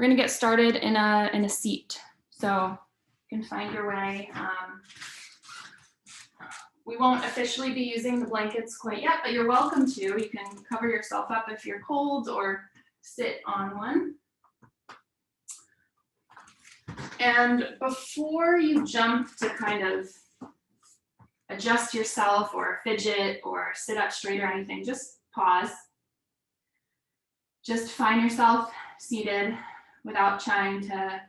we're going to get started in a seat. So you can find your way. We won't officially be using the blankets quite yet, but you're welcome to. You can cover yourself up if you're cold or sit on one. And before you jump to kind of adjust yourself or fidget or sit up straight or anything, just pause. Just find yourself seated without trying to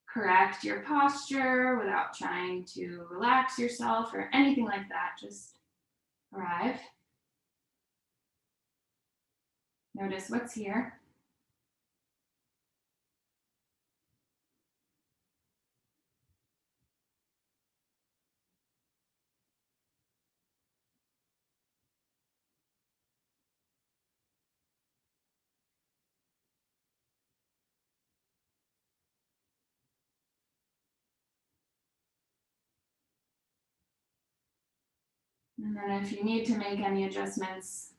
correct your posture, without trying to relax yourself or anything like that. Just arrive. Notice what's here. And then if you need to make any adjustments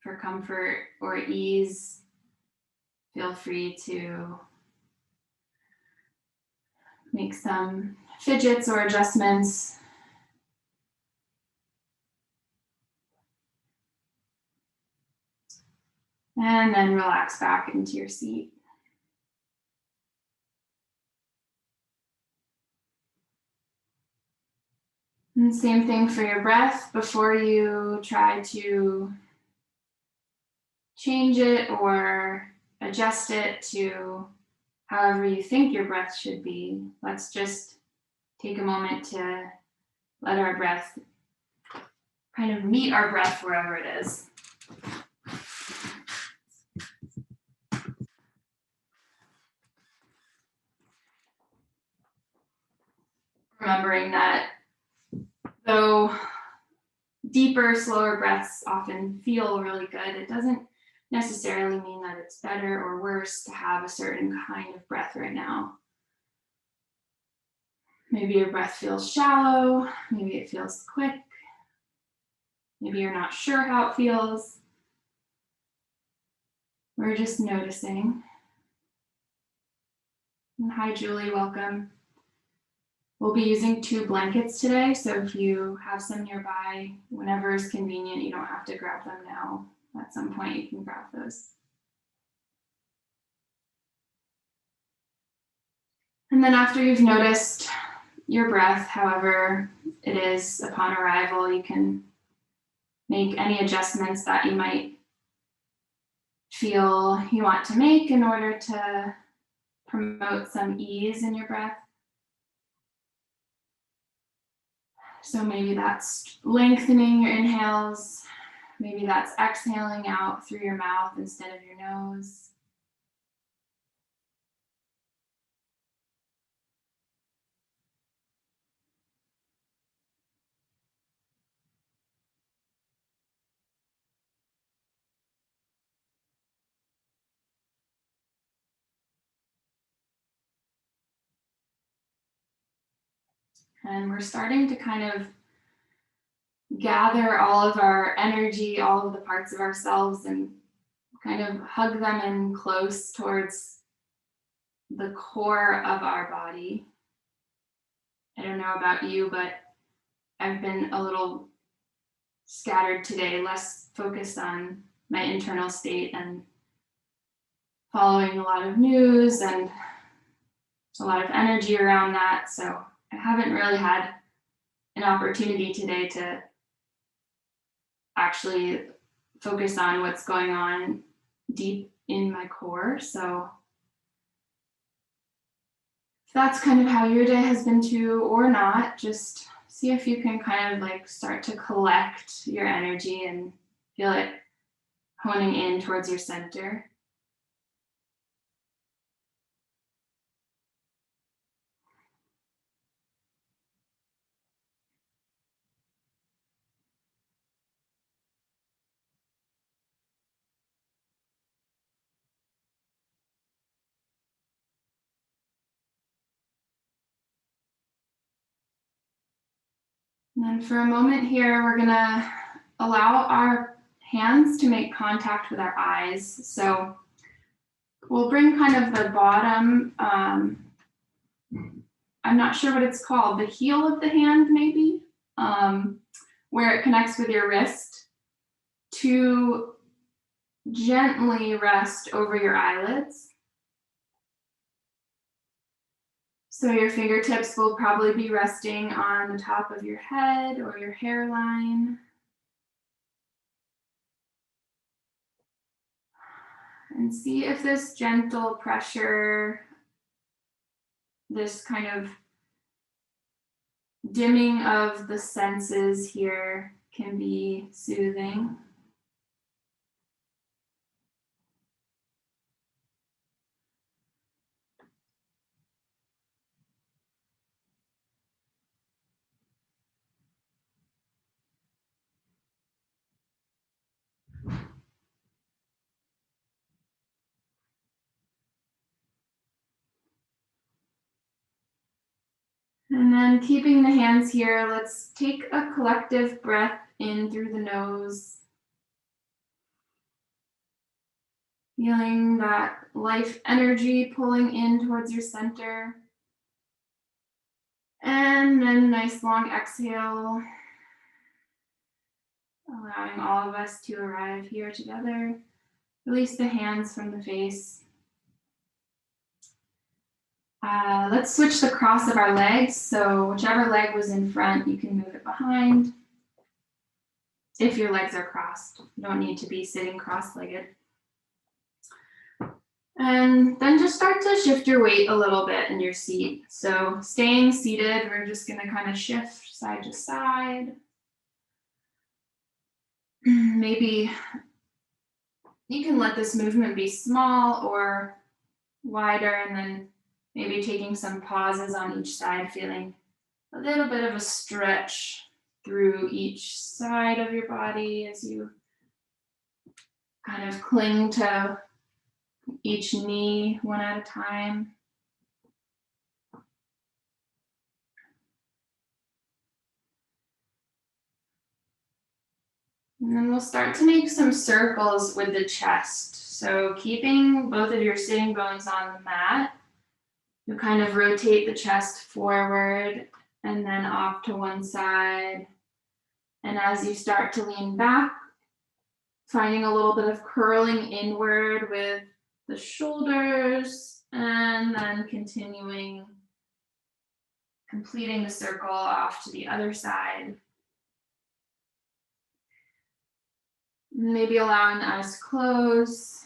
for comfort or ease, feel free to make some fidgets or adjustments. And then relax back into your seat. And same thing for your breath. Before you try to change it or adjust it to however you think your breath should be, let's just take a moment to let our breath kind of meet our breath wherever it is. Remembering that though deeper, slower breaths often feel really good, it doesn't necessarily mean that it's better or worse to have a certain kind of breath right now. Maybe your breath feels shallow, maybe it feels quick, maybe you're not sure how it feels. We're just noticing. And hi, Julie, welcome. We'll be using 2 blankets today, so if you have some nearby, whenever is convenient, you don't have to grab them now. At some point, you can grab those. And then after you've noticed your breath, however it is upon arrival, you can make any adjustments that you might feel you want to make in order to promote some ease in your breath. So maybe that's lengthening your inhales. Maybe that's exhaling out through your mouth instead of your nose. And we're starting to kind of gather all of our energy, all of the parts of ourselves, and kind of hug them in close towards the core of our body. I don't know about you, but I've been a little scattered today, less focused on my internal state and following a lot of news and a lot of energy around that. So I haven't really had an opportunity today to actually focus on what's going on deep in my core. So if that's kind of how your day has been too, or not, just see if you can kind of like start to collect your energy and feel it honing in towards your center. And then for a moment here, we're gonna allow our hands to make contact with our eyes. So We'll bring kind of the bottom, I'm not sure what it's called, the heel of the hand maybe, where it connects with your wrist, to gently rest over your eyelids. So your fingertips will probably be resting on the top of your head or your hairline. And see if this gentle pressure, this kind of dimming of the senses here can be soothing. And then keeping the hands here, let's take a collective breath in through the nose. Feeling that life energy pulling in towards your center. And then nice long exhale. Allowing all of us to arrive here together. Release the hands from the face. Let's switch the cross of our legs. So whichever leg was in front, you can move it behind. If your legs are crossed, you don't need to be sitting cross-legged. And then just start to shift your weight a little bit in your seat. So staying seated, we're just gonna kind of shift side to side. Maybe you can let this movement be small or wider, and then maybe taking some pauses on each side, feeling a little bit of a stretch through each side of your body as you kind of cling to each knee one at a time. And then we'll start to make some circles with the chest. So keeping both of your sitting bones on the mat, you kind of rotate the chest forward and then off to one side. And as you start to lean back, finding a little bit of curling inward with the shoulders, and then completing the circle off to the other side. Maybe allowing the eyes to close.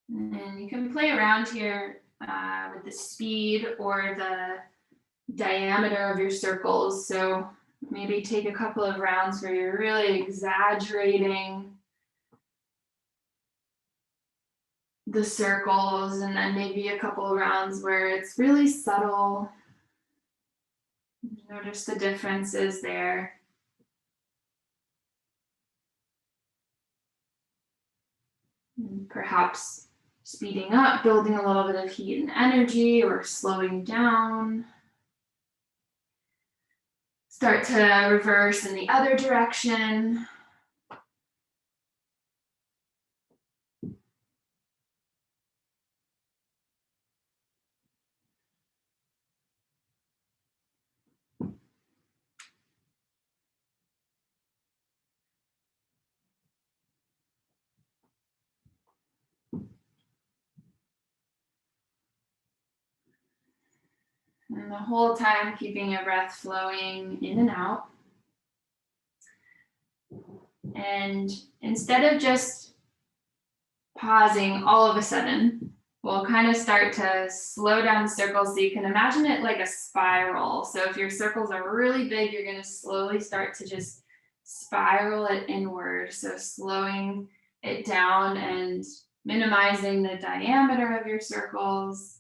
And you can play around here with the speed or the diameter of your circles. So maybe take a couple of rounds where you're really exaggerating the circles, and then maybe a couple of rounds where it's really subtle. Notice the differences there. And perhaps speeding up, building a little bit of heat and energy, or slowing down. Start to reverse in the other direction. And the whole time keeping your breath flowing in and out. And instead of just pausing all of a sudden, we'll kind of start to slow down the circles, so you can imagine it like a spiral. So if your circles are really big, you're going to slowly start to just spiral it inward. So slowing it down and minimizing the diameter of your circles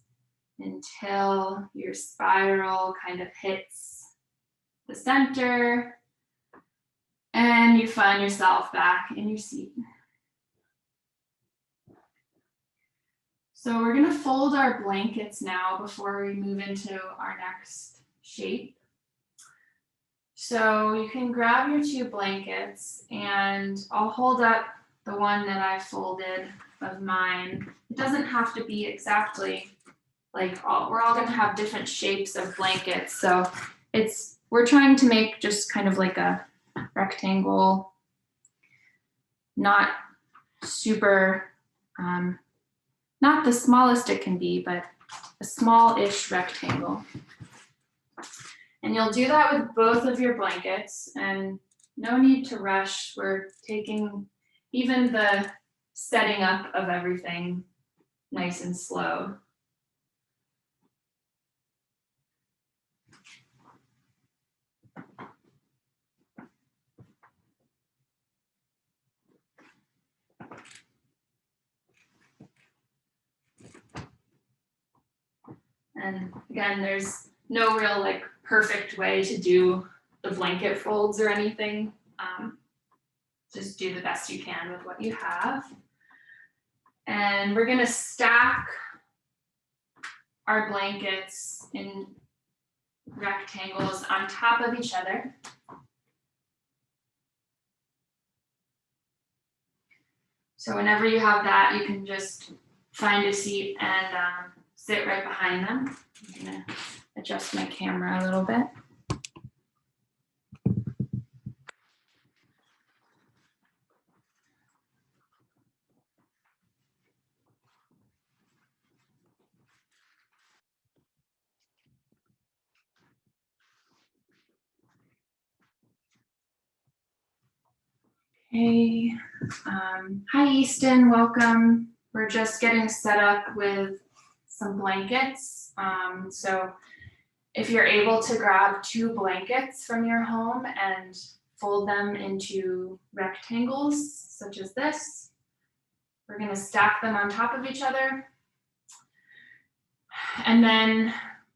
until your spiral kind of hits the center and you find yourself back in your seat. So we're going to fold our blankets now before we move into our next shape. So you can grab your two blankets, and I'll hold up the one that I folded of mine. It doesn't have to be exactly like we're all gonna have different shapes of blankets. So we're trying to make just kind of like a rectangle, not super, not the smallest it can be, but a small-ish rectangle. And you'll do that with both of your blankets, and no need to rush. We're taking even the setting up of everything nice and slow. And again, there's no real like perfect way to do the blanket folds or anything. Just do the best you can with what you have. And we're gonna stack our blankets in rectangles on top of each other. So whenever you have that, you can just find a seat and sit right behind them. I'm gonna adjust my camera a little bit. Hey, hi Easton, welcome. We're just getting set up with some blankets. So if you're able to grab 2 blankets from your home and fold them into rectangles, such as this, we're gonna stack them on top of each other. And then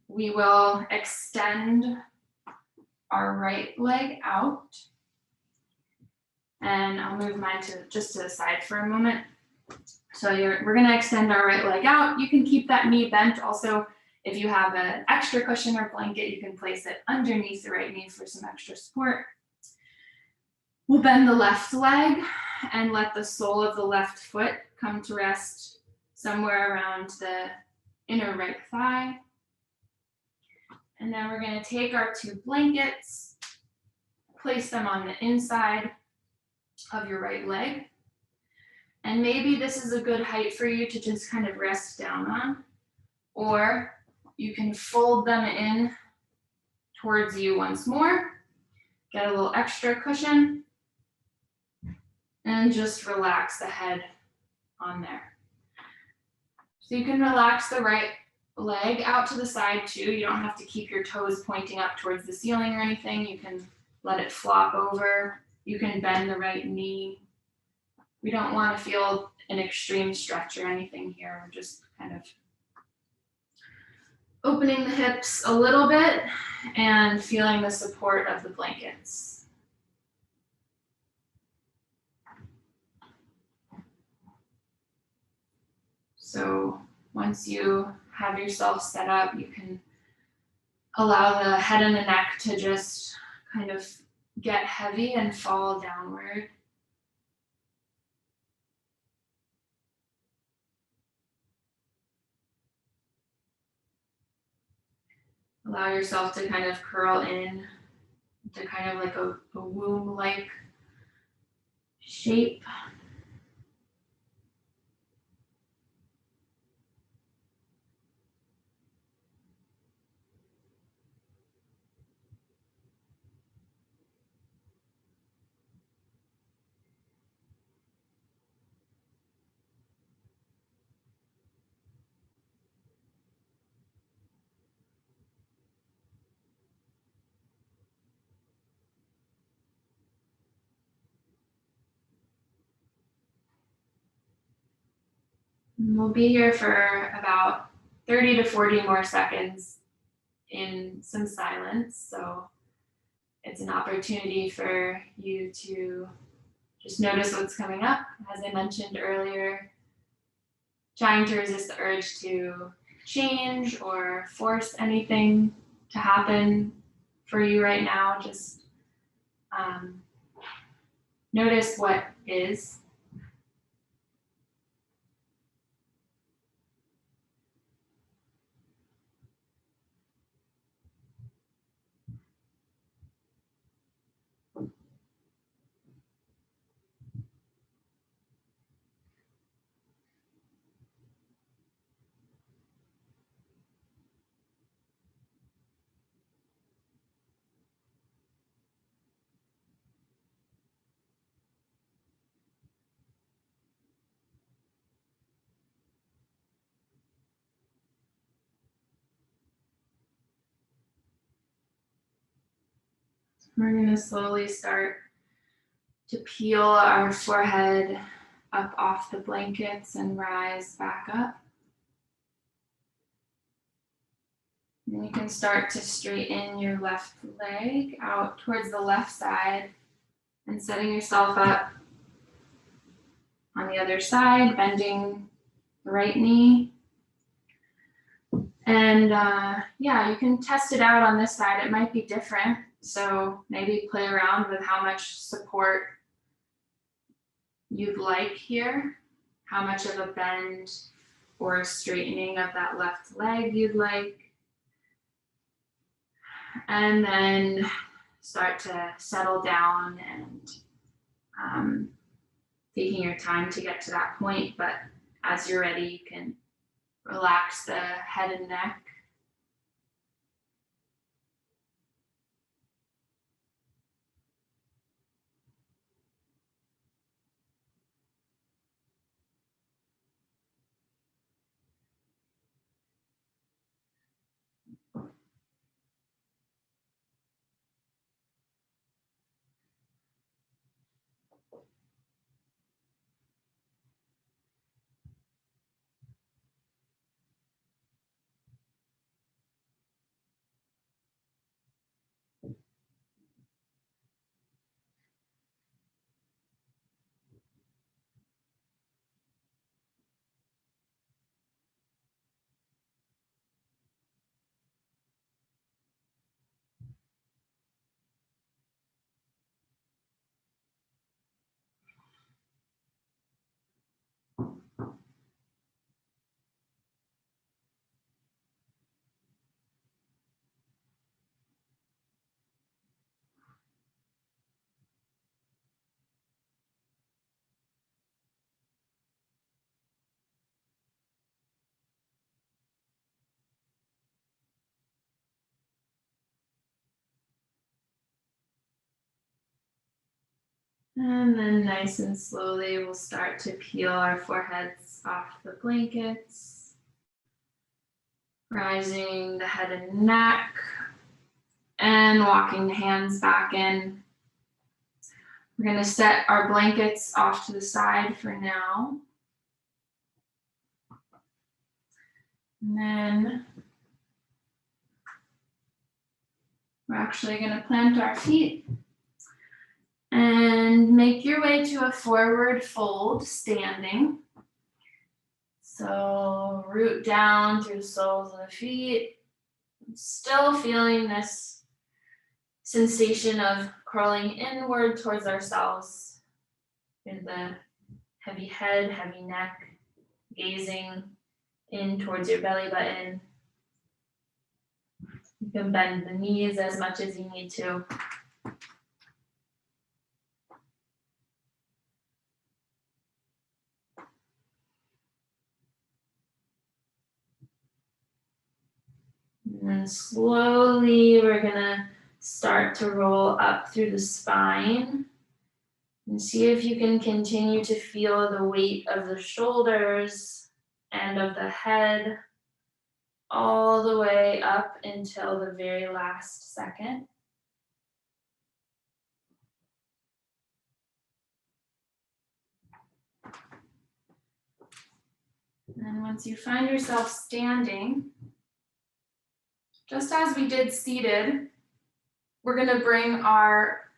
we will extend our right leg out. And I'll move mine just to the side for a moment. So we're gonna extend our right leg out. You can keep that knee bent. Also, if you have an extra cushion or blanket, you can place it underneath the right knee for some extra support. We'll bend the left leg and let the sole of the left foot come to rest somewhere around the inner right thigh. And then we're gonna take our 2 blankets, place them on the inside of your right leg. And maybe this is a good height for you to just kind of rest down on, or you can fold them in towards you once more, get a little extra cushion, and just relax the head on there. So you can relax the right leg out to the side too. You don't have to keep your toes pointing up towards the ceiling or anything. You can let it flop over. You can bend the right knee. We don't want to feel an extreme stretch or anything here. We're just kind of opening the hips a little bit and feeling the support of the blankets. So once you have yourself set up, you can allow the head and the neck to just kind of get heavy and fall downward. Allow yourself to kind of curl in to kind of like a womb-like shape. We'll be here for about 30 to 40 more seconds in some silence. So it's an opportunity for you to just notice what's coming up. As I mentioned earlier, trying to resist the urge to change or force anything to happen for you right now. Just notice what is. We're going to slowly start to peel our forehead up off the blankets and rise back up. And you can start to straighten your left leg out towards the left side and setting yourself up on the other side, bending the right knee. And yeah, you can test it out on this side. It might be different. So maybe play around with how much support you'd like here, how much of a bend or straightening of that left leg you'd like. And then start to settle down and taking your time to get to that point. But as you're ready, you can relax the head and neck. And then nice and slowly, we'll start to peel our foreheads off the blankets, rising the head and neck, and walking the hands back in. We're going to set our blankets off to the side for now. And then we're actually going to plant our feet and make your way to a forward fold standing. So root down through the soles of the feet, still feeling this sensation of curling inward towards ourselves in the heavy head, heavy neck, gazing in towards your belly button. You can bend the knees as much as you need to. And slowly we're gonna start to roll up through the spine and see if you can continue to feel the weight of the shoulders and of the head all the way up until the very last second. And then once you find yourself standing, just as we did seated, we're going to bring our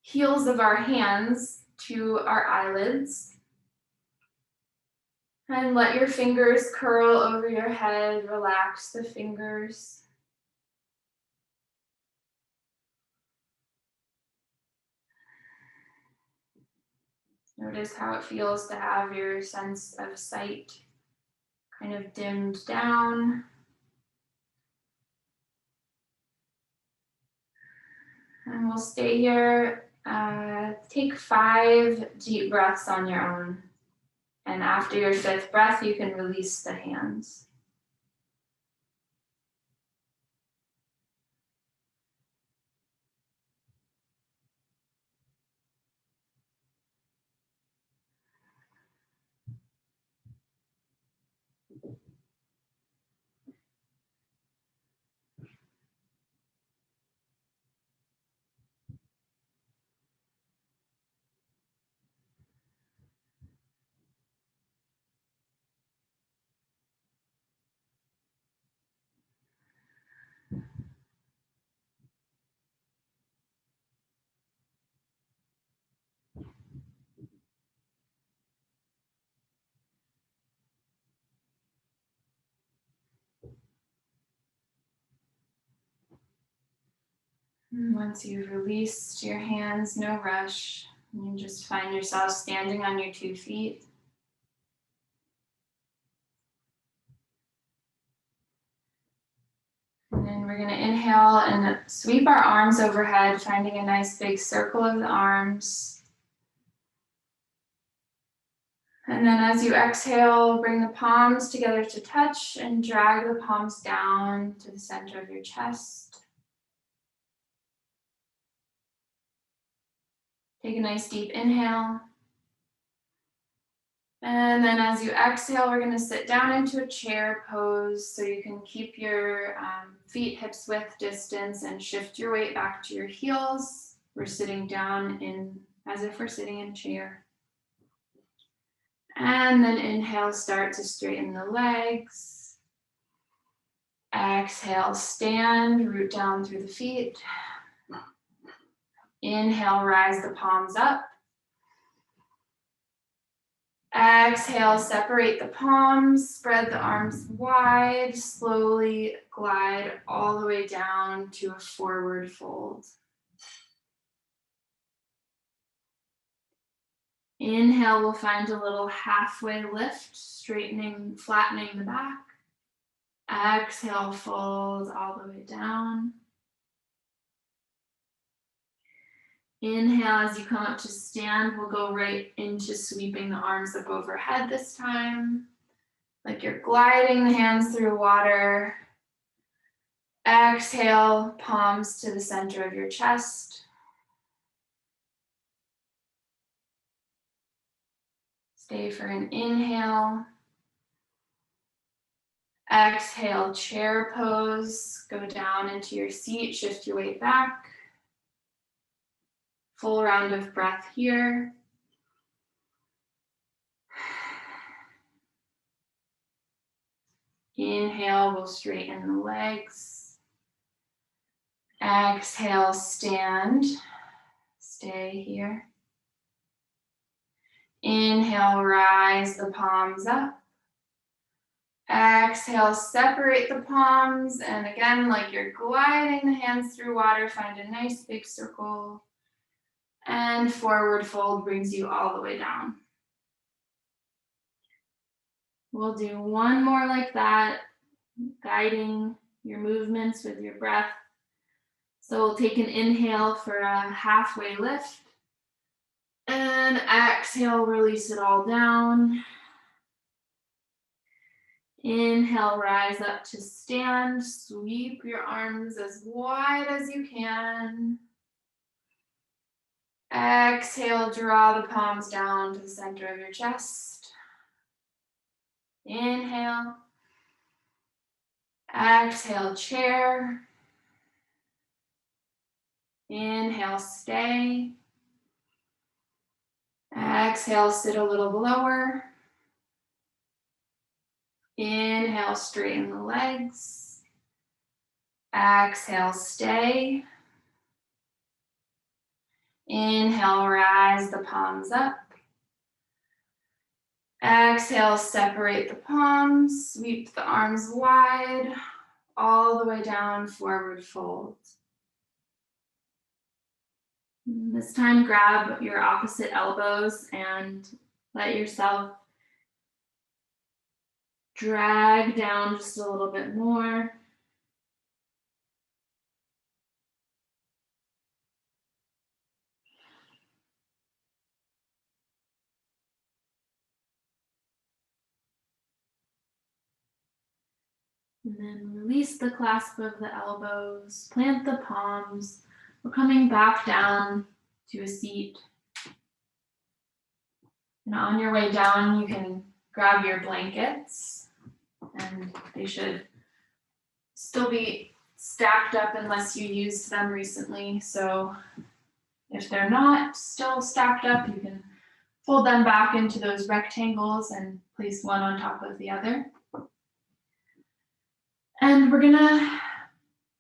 heels of our hands to our eyelids and let your fingers curl over your head. Relax the fingers. Notice how it feels to have your sense of sight kind of dimmed down. And we'll stay here. Take 5 deep breaths on your own. And after your 5th breath, you can release the hands. And once you've released your hands, no rush. You just find yourself standing on your 2 feet. And then we're going to inhale and sweep our arms overhead, finding a nice big circle of the arms. And then as you exhale, bring the palms together to touch and drag the palms down to the center of your chest. Take a nice deep inhale. And then as you exhale, we're going to sit down into a chair pose so you can keep your feet hips width distance and shift your weight back to your heels. We're sitting down as if we're sitting in a chair. And then inhale, start to straighten the legs. Exhale, stand, root down through the feet. Inhale, rise the palms up. Exhale, separate the palms, spread the arms wide, slowly glide all the way down to a forward fold. Inhale, we'll find a little halfway lift, straightening, flattening the back. Exhale, fold all the way down. Inhale, as you come up to stand, we'll go right into sweeping the arms up overhead this time. Like you're gliding the hands through water. Exhale, palms to the center of your chest. Stay for an inhale. Exhale, chair pose. Go down into your seat, shift your weight back. Full round of breath here. Inhale, we'll straighten the legs. Exhale, stand. Stay here. Inhale, rise the palms up. Exhale, separate the palms. And again, like you're gliding the hands through water, find a nice big circle. And forward fold brings you all the way down. We'll do one more like that, guiding your movements with your breath. So we'll take an inhale for a halfway lift. And exhale, release it all down. Inhale, rise up to stand. Sweep your arms as wide as you can. Exhale, draw the palms down to the center of your chest. Inhale. Exhale, chair. Inhale, stay. Exhale, sit a little lower. Inhale, straighten the legs. Exhale, stay. Inhale, rise the palms up. Exhale, separate the palms, sweep the arms wide, all the way down, forward fold. This time, grab your opposite elbows and let yourself drag down just a little bit more. And then release the clasp of the elbows, plant the palms. We're coming back down to a seat. And on your way down, you can grab your blankets, and they should still be stacked up unless you used them recently. So if they're not still stacked up, you can fold them back into those rectangles and place one on top of the other. And we're gonna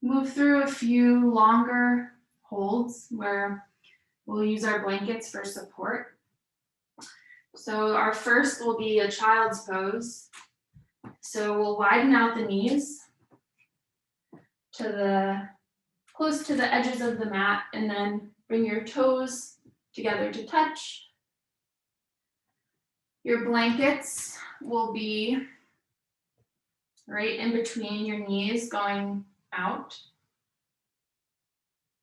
move through a few longer holds where we'll use our blankets for support. So our first will be a child's pose. So we'll widen out the knees to the close to the edges of the mat, and then bring your toes together to touch. Your blankets will be right in between your knees, going out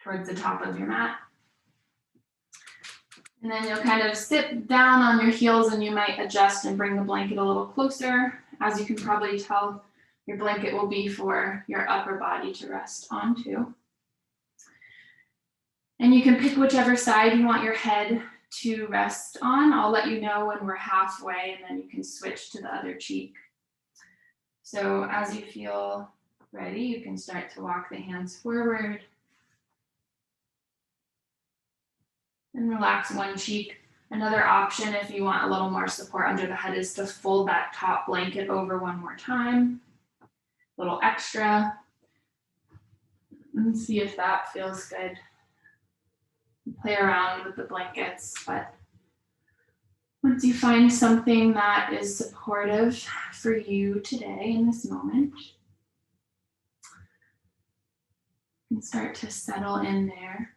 towards the top of your mat. And then you'll kind of sit down on your heels, and you might adjust and bring the blanket a little closer. As you can probably tell, your blanket will be for your upper body to rest onto. And you can pick whichever side you want your head to rest on. I'll let you know when we're halfway, and then you can switch to the other cheek. So as you feel ready, you can start to walk the hands forward and relax one cheek. Another option, if you want a little more support under the head, is to fold that top blanket over one more time. A little extra. And see if that feels good. Play around with the blankets, but once you find something that is supportive for you today in this moment, you can start to settle in there.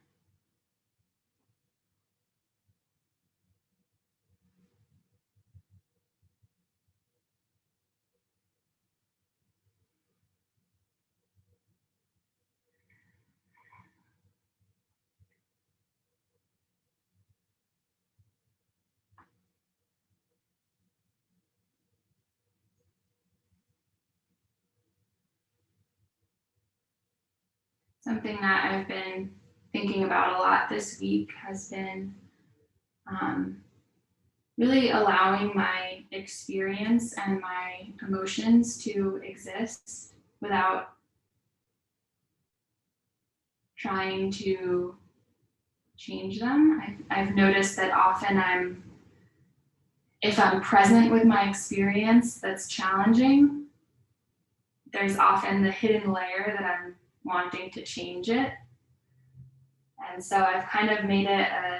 Something that I've been thinking about a lot this week has been really allowing my experience and my emotions to exist without trying to change them. I've noticed that often if I'm present with my experience that's challenging, there's often the hidden layer that I'm wanting to change it. And so I've kind of made it a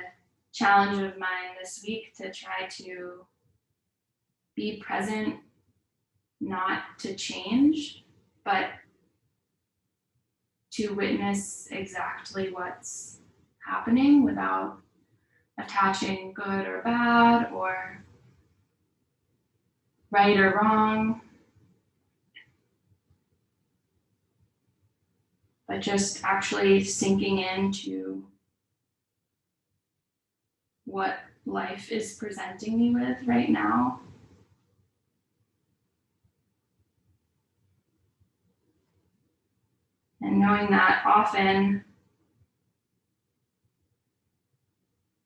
challenge of mine this week to try to be present, not to change, but to witness exactly what's happening without attaching good or bad or right or wrong, but just actually sinking into what life is presenting me with right now. And knowing that often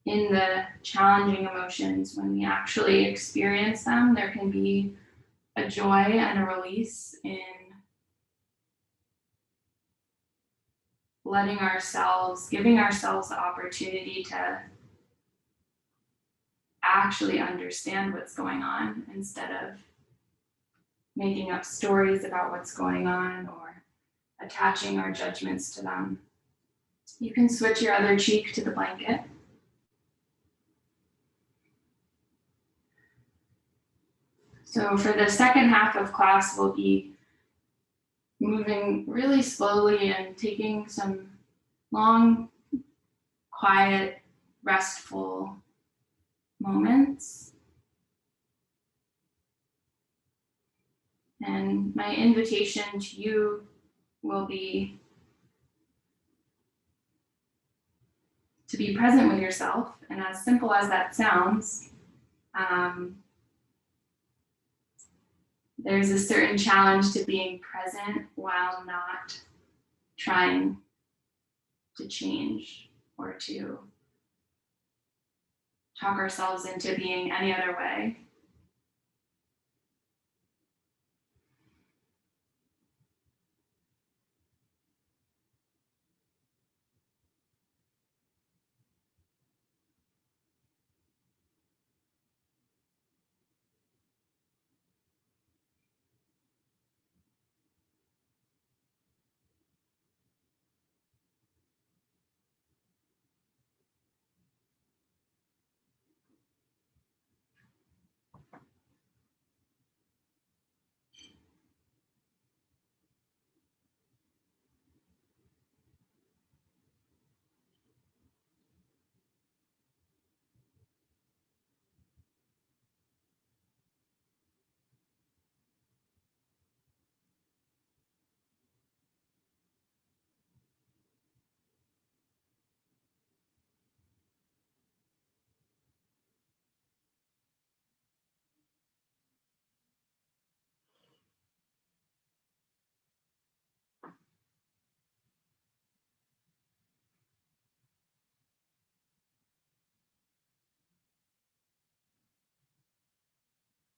in the challenging emotions, when we actually experience them, there can be a joy and a release in giving ourselves the opportunity to actually understand what's going on instead of making up stories about what's going on or attaching our judgments to them. You can switch your other cheek to the blanket. So for the second half of class, we'll be moving really slowly and taking some long, quiet, restful moments. And my invitation to you will be to be present with yourself. And as simple as that sounds, there's a certain challenge to being present while not trying to change or to talk ourselves into being any other way.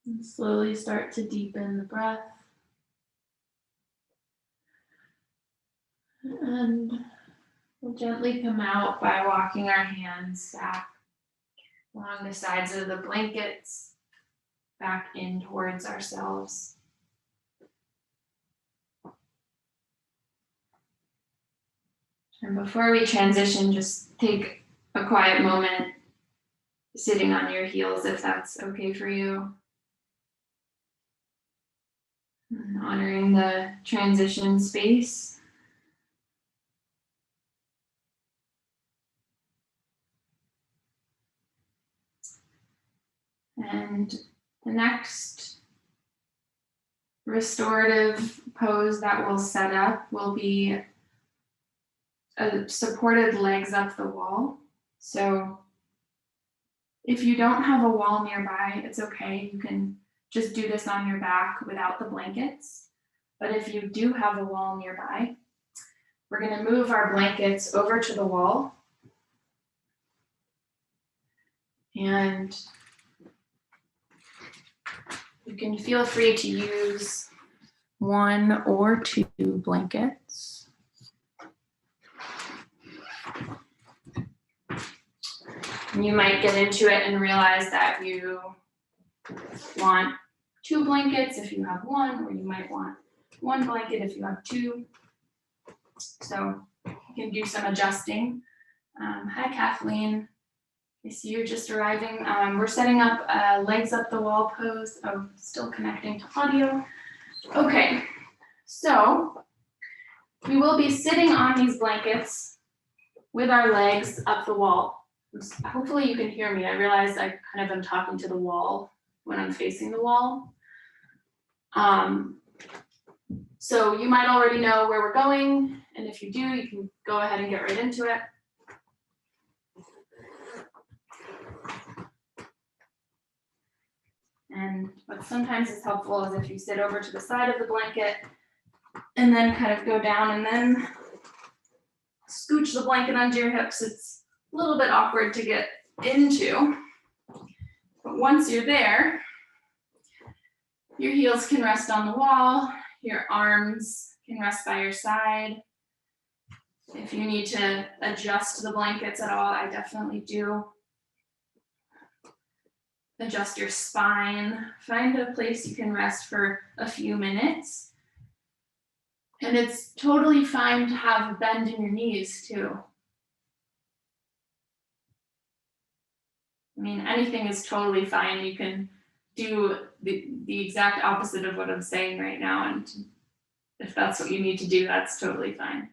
And slowly start to deepen the breath. And we'll gently come out by walking our hands back along the sides of the blankets, back in towards ourselves. And before we transition, just take a quiet moment sitting on your heels if that's okay for you. And honoring the transition space. And the next restorative pose that we'll set up will be a supported legs up the wall. So if you don't have a wall nearby, it's okay. You can just do this on your back without the blankets. But if you do have a wall nearby, we're going to move our blankets over to the wall. And you can feel free to use 1 or 2 blankets. And you might get into it and realize that you want 2 blankets if you have 1, or you might want 1 blanket if you have 2. So you can do some adjusting. Hi, Kathleen. I see you're just arriving. We're setting up a legs up the wall pose. Oh, still connecting to audio. Okay, so we will be sitting on these blankets with our legs up the wall. Hopefully you can hear me. I realize I kind of am talking to the wall when I'm facing the wall. So you might already know where we're going, and if you do, you can go ahead and get right into it. And what sometimes is helpful is if you sit over to the side of the blanket and then kind of go down and then scooch the blanket onto your hips. It's a little bit awkward to get into, but once you're there, your heels can rest on the wall, your arms can rest by your side. If you need to adjust the blankets at all, I definitely do. Adjust your spine, find a place you can rest for a few minutes. And it's totally fine to have a bend in your knees too. I mean, anything is totally fine. You can do the exact opposite of what I'm saying right now. And if that's what you need to do, that's totally fine.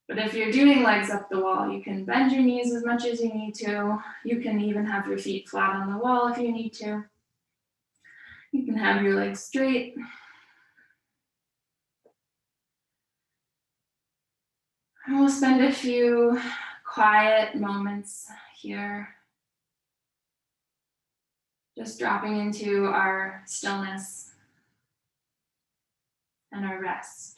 But if you're doing legs up the wall, you can bend your knees as much as you need to. You can even have your feet flat on the wall if you need to. You can have your legs straight. And we'll spend a few quiet moments here, just dropping into our stillness and our rest.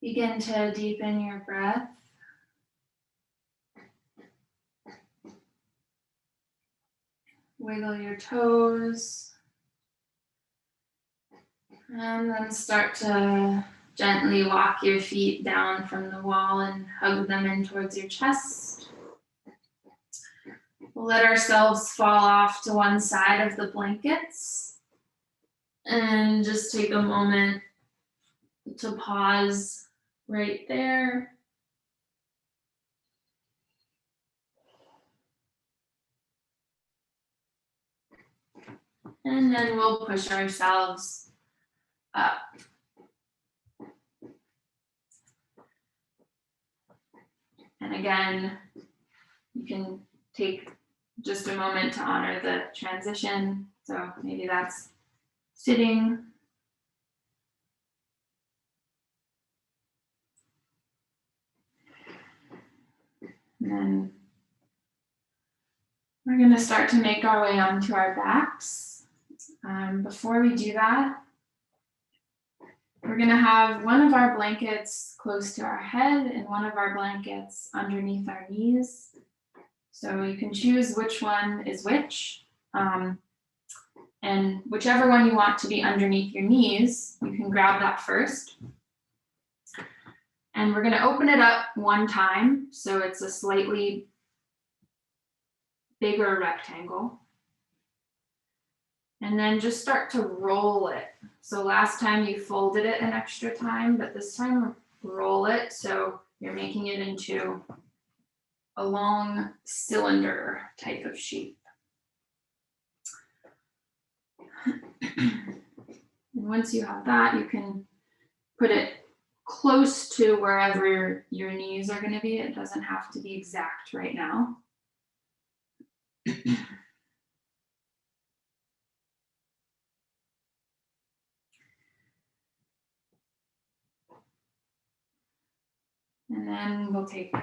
Begin to deepen your breath. Wiggle your toes. And then start to gently walk your feet down from the wall and hug them in towards your chest. We'll let ourselves fall off to one side of the blankets and just take a moment to pause right there. And then we'll push ourselves up. And again, you can take just a moment to honor the transition. So maybe that's sitting. And then we're going to start to make our way onto our backs. Before we do that, we're going to have one of our blankets close to our head and one of our blankets underneath our knees. So you can choose which one is which. And whichever one you want to be underneath your knees, you can grab that first. And we're going to open it up one time, so it's a slightly bigger rectangle. And then just start to roll it. So last time you folded it an extra time, but this time roll it so you're making it into a long cylinder type of shape. And once you have that, you can put it close to wherever your knees are going to be. It doesn't have to be exact right now. And then we'll take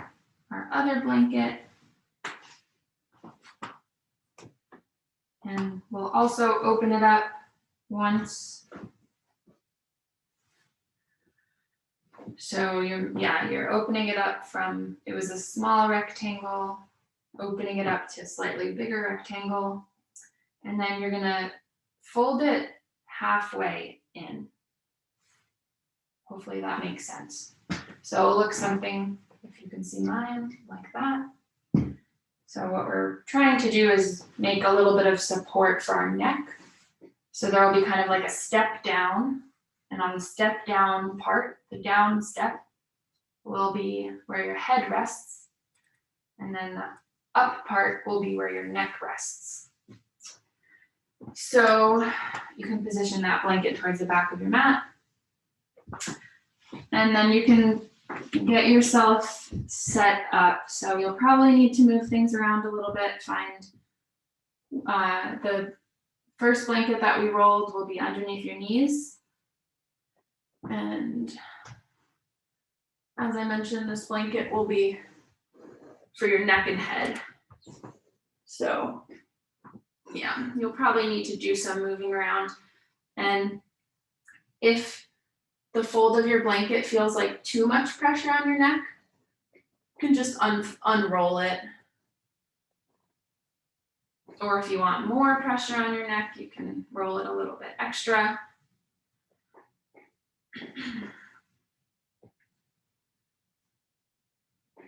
our other blanket and we'll also open it up once. So you're opening it up from, it was a small rectangle, opening it up to a slightly bigger rectangle. And then you're gonna fold it halfway in. Hopefully that makes sense. So it'll look something, if you can see mine, like that. So what we're trying to do is make a little bit of support for our neck. So there will be kind of like a step down, and on the step down part, the down step will be where your head rests, and then the up part will be where your neck rests. So you can position that blanket towards the back of your mat. And then you can get yourself set up. So you'll probably need to move things around a little bit. Find the first blanket that we rolled will be underneath your knees. And as I mentioned, this blanket will be for your neck and head. So yeah, you'll probably need to do some moving around. And if the fold of your blanket feels like too much pressure on your neck, you can just unroll it. Or if you want more pressure on your neck, you can roll it a little bit extra.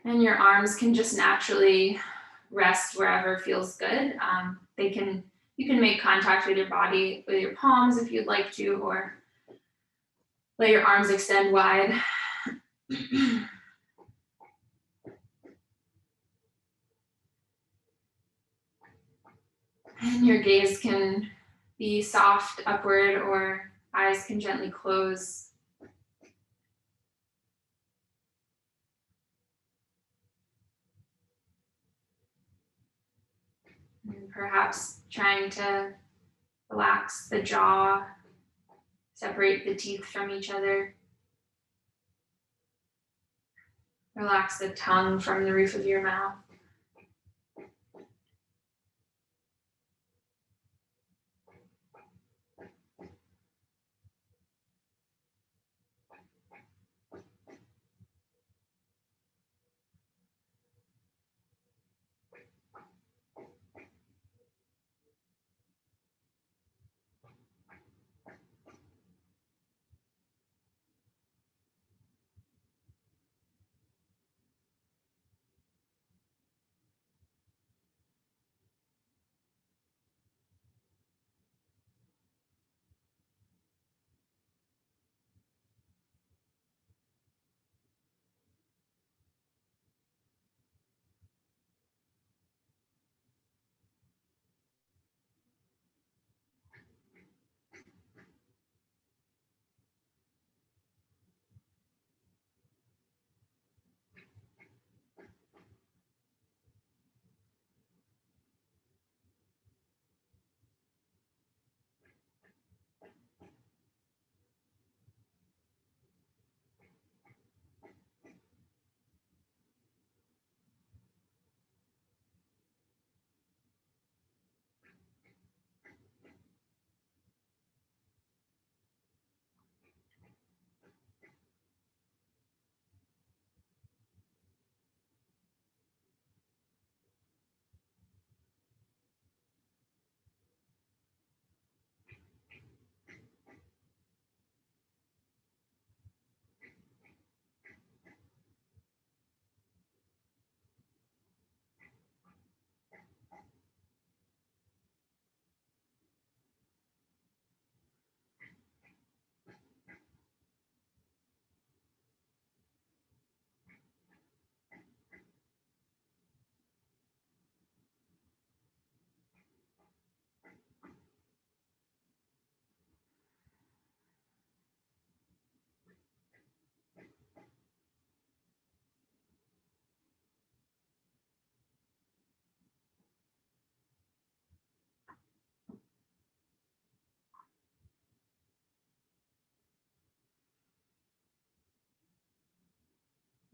And your arms can just naturally rest wherever feels good. You can make contact with your body, with your palms if you'd like to, or let your arms extend wide. And your gaze can be soft upward, or eyes can gently close. And perhaps trying to relax the jaw, separate the teeth from each other. Relax the tongue from the roof of your mouth.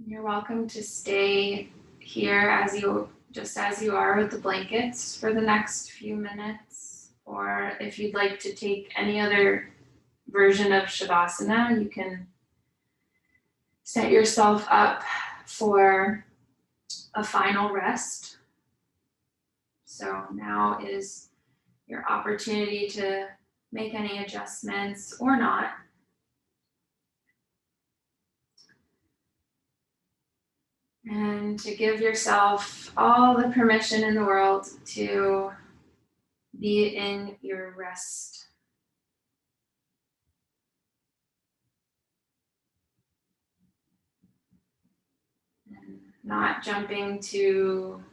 You're welcome to stay here just as you are with the blankets for the next few minutes. Or if you'd like to take any other version of Shavasana, you can set yourself up for a final rest. So now is your opportunity to make any adjustments or not. And to give yourself all the permission in the world to be in your rest. And not jumping to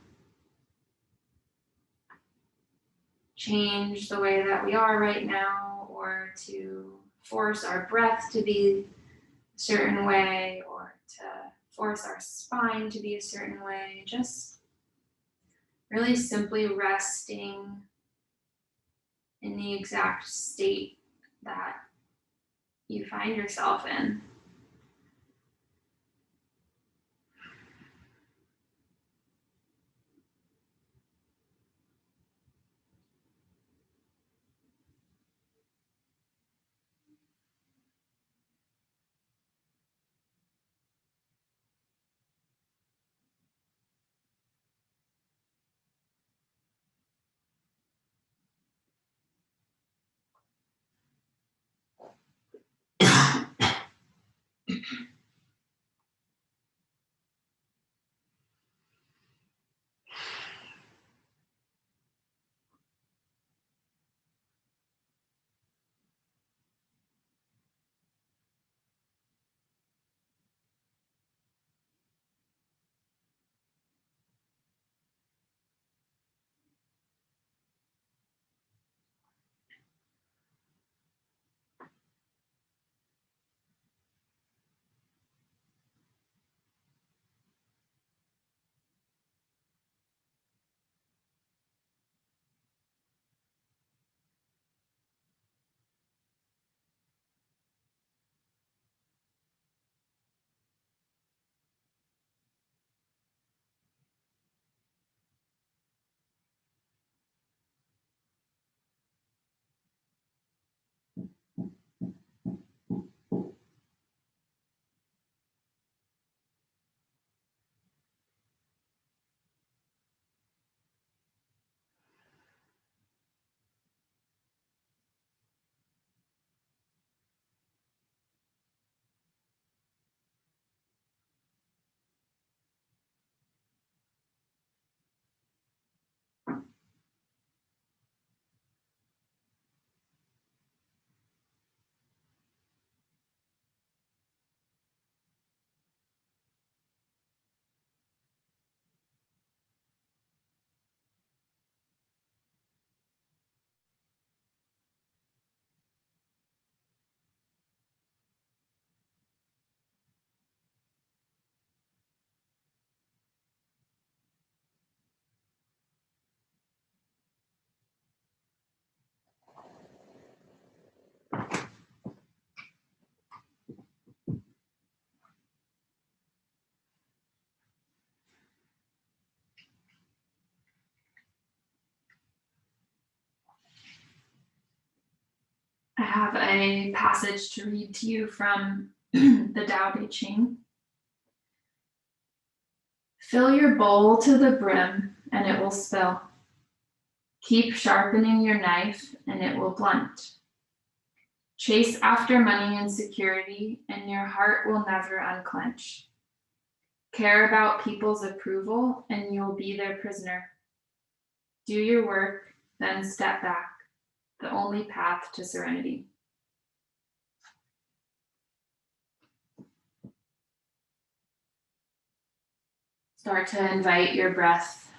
change the way that we are right now, or to force our breath to be a certain way, or to force our spine to be a certain way. Just really simply resting in the exact state that you find yourself in. I have a passage to read to you from the Tao Te Ching. Fill your bowl to the brim and it will spill. Keep sharpening your knife and it will blunt. Chase after money and security and your heart will never unclench. Care about people's approval and you'll be their prisoner. Do your work, then step back. The only path to serenity. Start to invite your breath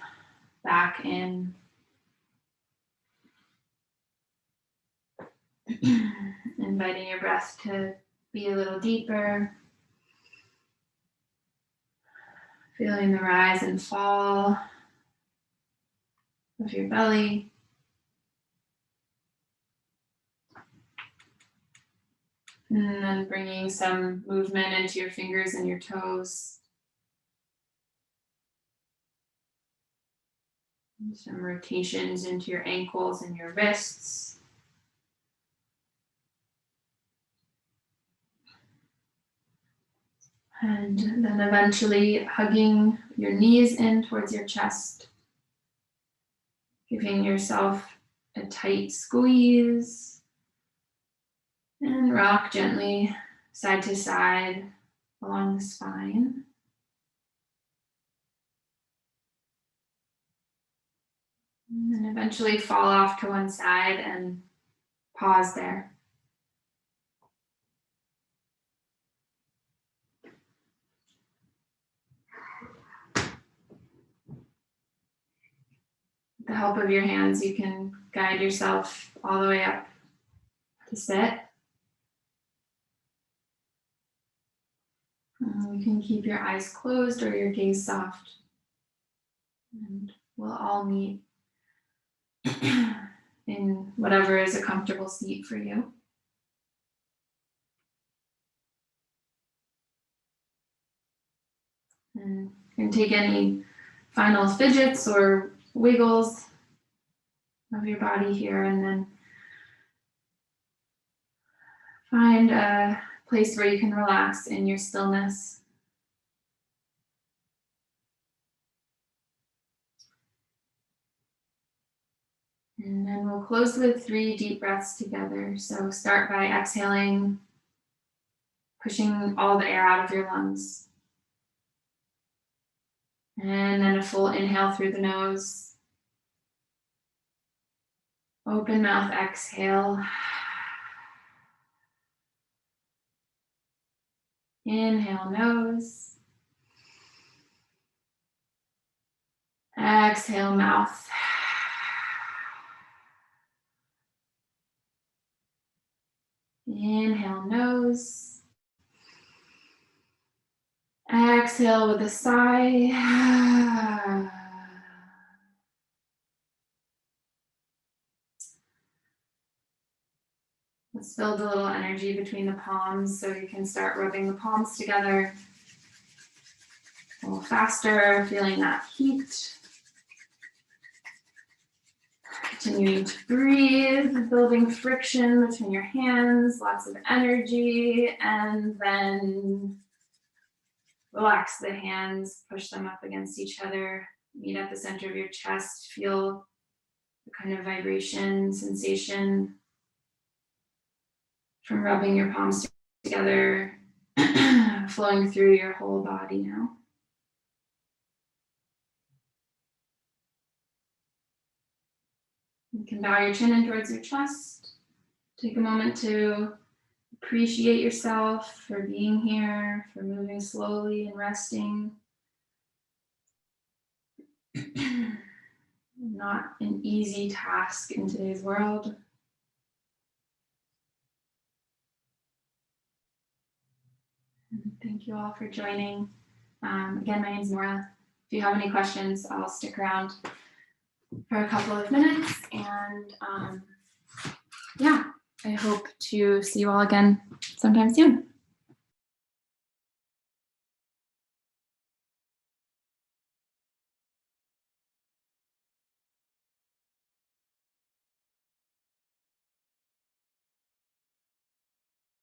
back in. Inviting your breath to be a little deeper. Feeling the rise and fall of your belly. And then bringing some movement into your fingers and your toes. Some rotations into your ankles and your wrists. And then eventually hugging your knees in towards your chest, giving yourself a tight squeeze, and rock gently side to side along the spine. And then eventually fall off to one side and pause there. With the help of your hands, you can guide yourself all the way up to sit. You can keep your eyes closed or your gaze soft. And we'll all meet in whatever is a comfortable seat for you. And you can take any final fidgets or wiggles of your body here, and then find a place where you can relax in your stillness. And then we'll close with 3 deep breaths together. So start by exhaling, pushing all the air out of your lungs. And then a full inhale through the nose. Open mouth, exhale. Inhale, nose. Exhale, mouth. Inhale, nose. Exhale with a sigh. Let's build a little energy between the palms so you can start rubbing the palms together a little faster, feeling that heat. Continuing to breathe, building friction between your hands, lots of energy, and then relax the hands, push them up against each other, meet at the center of your chest, feel the kind of vibration, sensation from rubbing your palms together, flowing through your whole body now. You can bow your chin in towards your chest. Take a moment to appreciate yourself for being here, for moving slowly and resting. Not an easy task in today's world. And thank you all for joining. Again, my name is Nora. If you have any questions, I'll stick around for a couple of minutes. And yeah, I hope to see you all again sometime soon.